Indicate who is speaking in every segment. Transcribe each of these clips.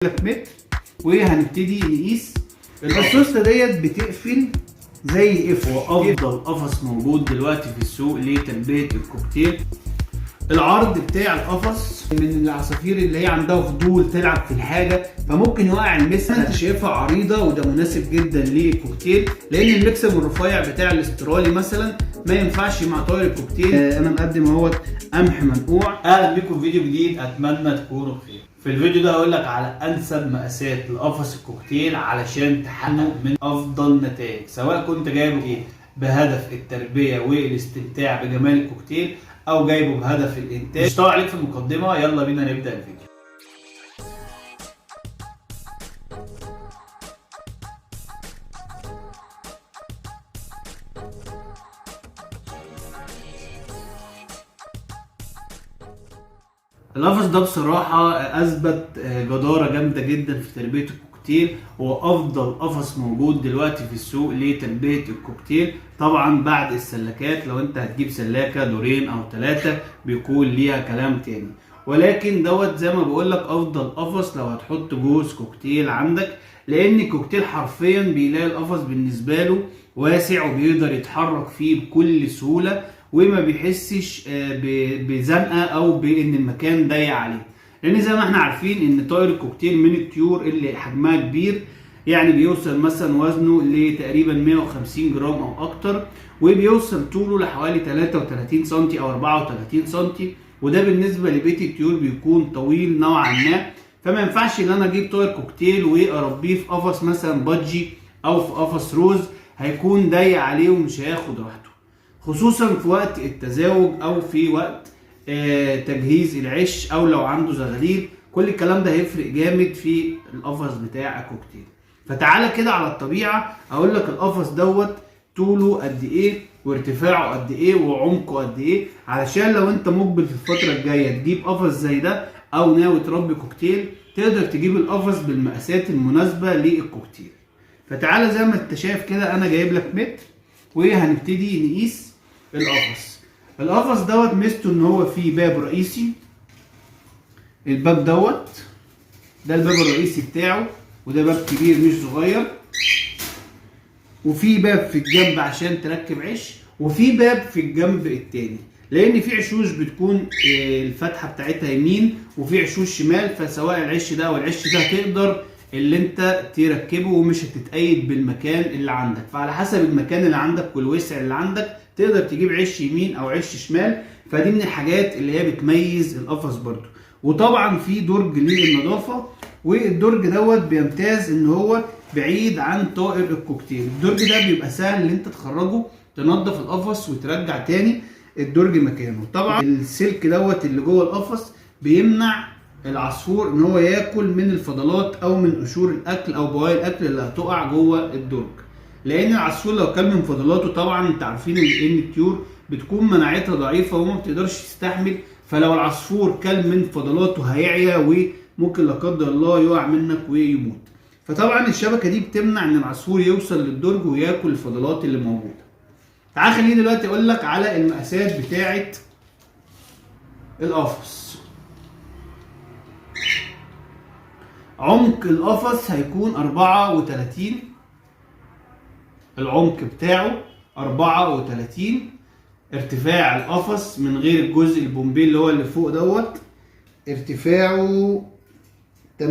Speaker 1: لك متر وهنبتدي نقيس. القصوصه ديت بتقفل زي قفل.
Speaker 2: هو افضل قفص موجود دلوقتي في السوق لتلبيه الكوكتيل.
Speaker 1: العرض بتاع القفص من العصافير اللي هي عندها فضول تلعب في الحاجه فممكن يوقع المسك. انت شايفها عريضه وده مناسب جدا للكوكتيل، لان المكسب الرفيع بتاع الاسترالي مثلا ما ينفعش مع طائر الكوكتيل. انا مقدم اهوت قمح منقوع.
Speaker 2: اهلا بكم في فيديو جديد، اتمنى تكونوا بخير. في الفيديو ده هقول لك على انسب مقاسات لقفص الكوكتيل علشان تحقق من افضل نتائج، سواء كنت جايبه ايه بهدف التربيه والاستمتاع بجمال الكوكتيل او جايبه بهدف الانتاج. مش طالع عليك في المقدمه، يلا بينا نبدا الفيديو.
Speaker 1: القفص ده بصراحة أثبت جدارة جامدة جدا في تربية الكوكتيل. هو أفضل قفص موجود دلوقتي في السوق لتربية الكوكتيل، طبعا بعد السلكات. لو أنت هتجيب سلاكة دورين أو 3 بيكون ليها كلام تاني، ولكن دوت زي ما بقولك أفضل قفص لو هتحط جوز كوكتيل عندك، لأن الكوكتيل حرفيا بيلاقي القفص بالنسبة له واسع وبيقدر يتحرك فيه بكل سهولة وما بيحسش بزنقه او بان المكان ضيق عليه. لان زي ما احنا عارفين ان طائر الكوكتيل من الطيور اللي حجمها كبير، يعني بيوصل مثلا وزنه لتقريبا 150 جرام او اكتر، وبيوصل طوله لحوالي 33 سم او 34 سم، وده بالنسبه لبقيه الطيور بيكون طويل نوعا ما. فما ينفعش ان انا اجيب طائر كوكتيل واربيه في قفص مثلا بادجي او في قفص روز، هيكون ضيق عليه ومش هياخد راحته، خصوصا في وقت التزاوج او في وقت تجهيز العش او لو عنده زغاليل. كل الكلام ده هيفرق جامد في القفص بتاع الكوكتيل. فتعالى كده على الطبيعه اقول لك القفص دوت طوله قد ايه وارتفاعه قد ايه وعمقه قد ايه، علشان لو انت مقبل في الفتره الجايه تجيب قفص زي ده او ناوي تربي كوكتيل تقدر تجيب القفص بالمقاسات المناسبه للكوكتيل. فتعالى زي ما انت شايف كده انا جايب لك متر وهنبتدي نقيس القفص دوت. ميزته ان هو فيه باب رئيسي، الباب دوت ده الباب الرئيسي بتاعه، وده باب كبير مش صغير، وفي باب في الجنب عشان تركب عش، وفي باب في الجنب التاني لان في عشوش بتكون الفتحه بتاعتها يمين وفي عشوش شمال، فسواء العش ده او العش ده تقدر اللي انت تركبه ومش هتتقيد بالمكان اللي عندك. فعلى حسب المكان اللي عندك والوسع اللي عندك تقدر تجيب عش يمين او عش شمال. فدي من الحاجات اللي هي بتميز القفص برضو. وطبعا في درج للنظافه، والدرج دوت بيمتاز ان هو بعيد عن طائر الكوكتيل. الدرج ده بيبقى سهل ان انت تخرجه تنظف القفص وترجع تاني الدرج مكانه. طبعا السلك دوت اللي جوه القفص بيمنع العصفور ان هو ياكل من الفضلات او من قشور الاكل او بواقي الاكل اللي هتقع جوه الدرج، لان العصفور لو كل من فضلاته طبعا انت عارفين ان الطيور بتكون مناعتها ضعيفه وما بتقدرش تستحمل، فلو العصفور كل من فضلاته هيعيا وممكن لا قدر الله يقع منك ويموت. فطبعا الشبكه دي بتمنع ان العصفور يوصل للدرج وياكل الفضلات اللي موجوده. تعال خليني دلوقتي اقول لك على المقاسات بتاعه القفص. عمق القفص هيكون 34، العمق بتاعه 34. ارتفاع القفص من غير الجزء البومبي اللي هو اللي فوق دوت ارتفاعه 48،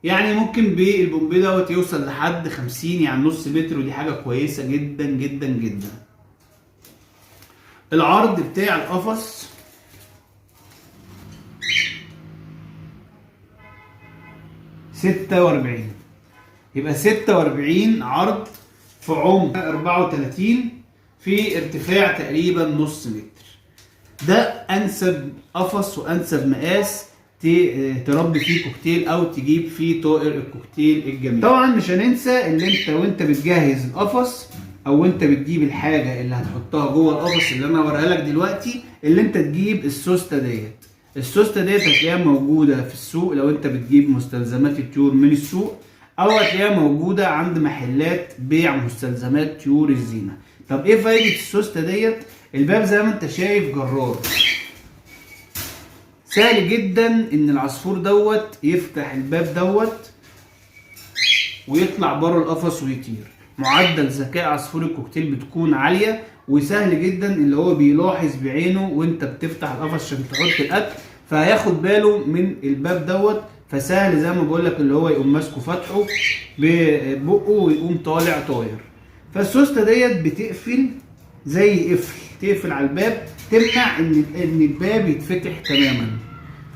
Speaker 1: يعني ممكن بالبومبي دوت يوصل لحد 50، يعني نص متر، ودي حاجه كويسه جدا جدا جدا. العرض بتاع القفص 46، يبقى 46 عرض في عمق 34 في ارتفاع تقريبا نص متر. ده انسب قفص وانسب مقاس تربي فيه كوكتيل او تجيب فيه طائر الكوكتيل الجميل. طبعا مش هننسى ان انت وانت بتجهز القفص او انت بتجيب الحاجه اللي هتحطها جوه القفص اللي انا هوريها لك دلوقتي، اللي انت تجيب السوسته ديت. السوسته ديت هتلاقيها موجوده في السوق لو انت بتجيب مستلزمات الطيور من السوق، او هتلاقيها موجوده عند محلات بيع مستلزمات طيور الزينه. طب ايه فايده السوسته ديت؟ الباب زي ما انت شايف جرار، سهل جدا ان العصفور دوت يفتح الباب دوت ويطلع بره القفص ويطير. معدل ذكاء عصفور الكوكتيل بتكون عاليه، وسهل جدا اللي هو بيلاحظ بعينه وانت بتفتح القفص عشان تحط الاكل، فهياخد باله من الباب دوت. فسهل زي ما بقول لك اللي هو يقوم ماسكه فاتحه ببقه ويقوم طالع طاير. فالسوسته ديت بتقفل زي قفل، تقفل على الباب تمنع ان الباب يتفتح تماما.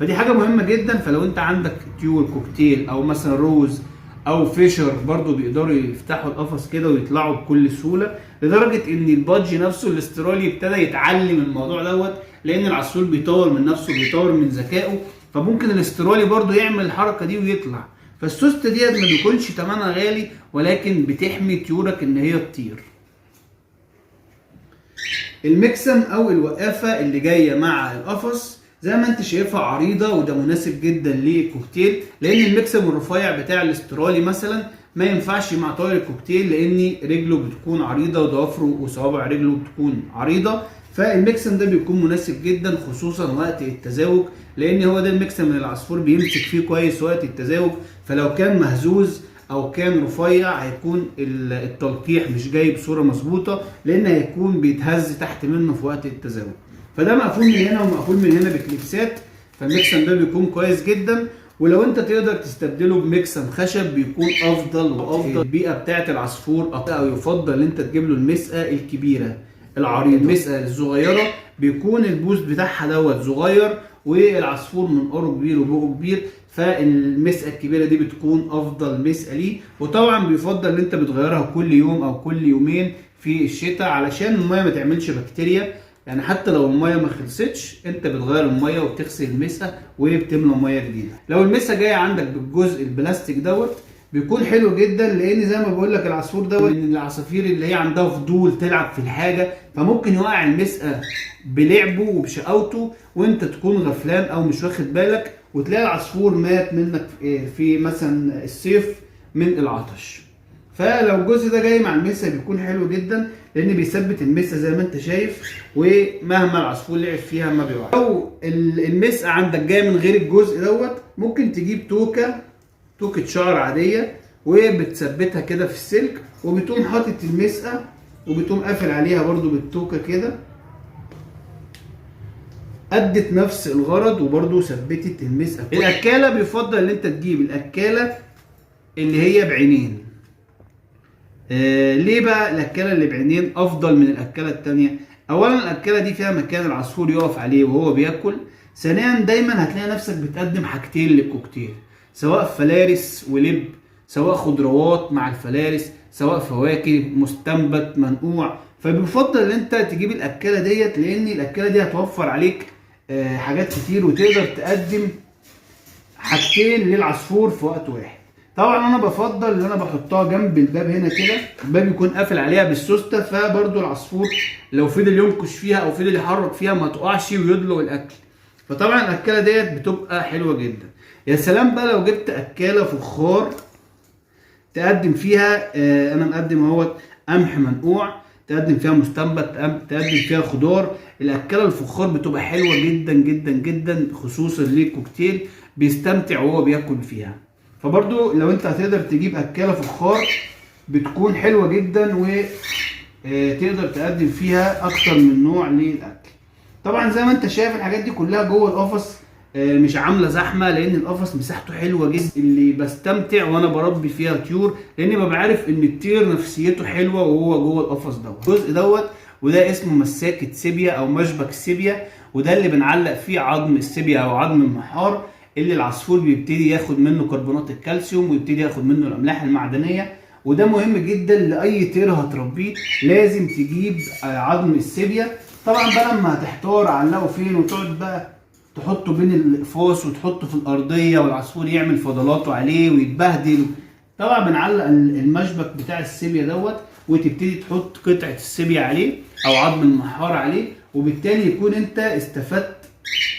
Speaker 1: فدي حاجه مهمه جدا. فلو انت عندك طيور كوكتيل او مثلا روز او فيشر برضو بيقدروا يفتحوا القفص كده ويطلعوا بكل سهوله، لدرجه ان البادج نفسه الاسترالي ابتدى يتعلم الموضوع دوت، لان العصفور بيطور من نفسه بيطور من ذكائه، فممكن الاسترالي برضو يعمل الحركه دي ويطلع. فالسوسته ديت ما بيكونش ثمنها غالي، ولكن بتحمي طيورك ان هي تطير. المكسم او الوقافه اللي جايه مع القفص زي ما انت شايفها عريضه، وده مناسب جدا للكوكتيل، لان المكسم الرفيع بتاع الاسترالي مثلا ما ينفعش مع طائر الكوكتيل، لان رجله بتكون عريضه وضوافره وصوابع رجله بتكون عريضه. فالمكسم ده بيكون مناسب جدا خصوصا وقت التزاوج، لان هو ده المكسم اللي العصفور بيمسك فيه كويس وقت التزاوج. فلو كان مهزوز او كان رفيع هيكون التلقيح مش جاي بصوره مظبوطه، لان هيكون بيتهز تحت منه في وقت التزاوج. فده مقفول من هنا ومقفول من هنا بكليبسات، فالمكسم ده بيكون كويس جدا. ولو انت تقدر تستبدله بمكسم خشب بيكون افضل وافضل. البيئه بتاعت العصفور او يفضل ان انت تجيب له المسقه الكبيره العريضه. المسقه الصغيره بيكون البوست بتاعها دوت صغير، والعصفور منقاره كبير وبقه كبير، فالمسقه الكبيره دي بتكون افضل مسقه ليه. وطبعا بيفضل ان انت بتغيرها كل يوم او كل يومين في الشتاء، علشان الميه ما تعملش بكتيريا. يعني حتى لو الميه ما خلصتش انت بتغير الميه وبتغسل المسقه وبتملى ميه جديده. لو المسقه جايه عندك بالجزء البلاستيك دوت بيكون حلو جدا، لان زي ما بقول لك العصفور دوت من العصافير اللي هي عندها فضول تلعب في الحاجه، فممكن يوقع المسقه بلعبه وبشقاوته وانت تكون غفلان او مش واخد بالك، وتلاقي العصفور مات منك في مثلا الصيف من العطش. فلو الجزء ده جاي مع المسقه بيكون حلو جدا، لان بيثبت المسقه زي ما انت شايف، ومهما العصفور لعب فيها ما بيوقعش. لو المسقه عندك جايه من غير الجزء دوت، ممكن تجيب توكة شعر عاديه وبتثبتها كده في السلك، وبتقوم حاطط المسقه وبتقوم قافل عليها برضو بالتوكه كده، ادت نفس الغرض وبرضو ثبتت المسقه. الاكاله بيفضل ان انت تجيب الاكاله اللي هي بعينين. ليه بقى الاكاله اللي بعينين افضل من الاكاله التانية؟ اولا الاكاله دي فيها مكان العصفور يقف عليه وهو بياكل. ثانيا دايما هتلاقي نفسك بتقدم حاجتين للكوكتيل، سواء فلارس ولب، سواء خضروات مع الفلارس، سواء فواكه مستنبت منقوع. فبيفضل ان انت تجيب الاكاله ديت، لان الاكاله دي هتوفر عليك حاجات كتير، وتقدر تقدم حاجتين للعصفور في وقت واحد. طبعا انا بفضل ان انا بحطها جنب الباب هنا كده، الباب يكون قافل عليها بالسوسته، فبرضو العصفور لو فضل ينكش فيها او فضل يحرك فيها ما تقعش ويدلق الاكل. فطبعا الاكاله ديت بتبقى حلوه جدا. يا سلام بقى لو جبت اكاله فخار تقدم فيها انا مقدم اهوت قمح منقوع، تقدم فيها مستنبت، تقدم فيها خضار. الاكاله الفخار بتبقى حلوه جدا جدا جدا، خصوصا للكوكتيل بيستمتع وهو بياكل فيها. فبرضو لو انت هتقدر تجيب اكاله فخار بتكون حلوه جدا، وتقدر تقدم فيها اكتر من نوع للاكل. طبعا زي ما انت شايف الحاجات دي كلها جوه القفص مش عامله زحمه، لان القفص مساحته حلوه جدا، اللي بستمتع وانا بربي فيها طيور، لاني ببقى عارف ان الطير نفسيته حلوه وهو جوه القفص دوت. الجزء دوت وده اسمه مساكه سيبيا او مشبك سيبيا، وده اللي بنعلق فيه عظم السيبيا او عظم المحار، اللي العصفور بيبتدي ياخد منه كربونات الكالسيوم ويبتدي ياخد منه الاملاح المعدنيه. وده مهم جدا لاي طير هتربيه، لازم تجيب عظم السيبيا. طبعا بقى لما هتحتار علقه فين وتقعد بقى تحطه بين الاقفاص وتحطه في الارضيه والعصفور يعمل فضلاته عليه ويتبهدل، طبعا بنعلق المشبك بتاع السيبيا دوت، وتبتدي تحط قطعه السيبيا عليه او عظم المحار عليه، وبالتالي يكون انت استفدت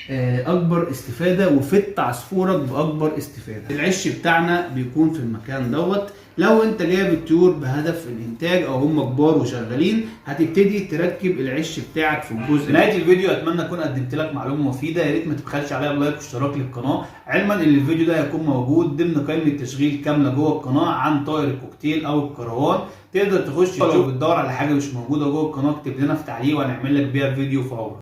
Speaker 1: اكبر استفاده وفت عصفورك باكبر استفاده. العش بتاعنا بيكون في المكان دوت. لو انت جايب الطيور بهدف الانتاج او هم كبار وشغالين، هتبتدي تركب العش بتاعك في الجزء.
Speaker 2: نهايه الفيديو اتمنى اكون قدمت لك معلومه مفيده. يا ريت ما تبخلش عليا بلايك واشتراك للقناه، علما ان الفيديو ده هيكون موجود ضمن قائمه تشغيل كامله جوه القناه عن طائر الكوكتيل او الكروان. تقدر تخش لو بتدور على حاجه مش موجوده جوه القناه اكتب لنا في تعليق وهنعمل لك بيها فيديو فورا.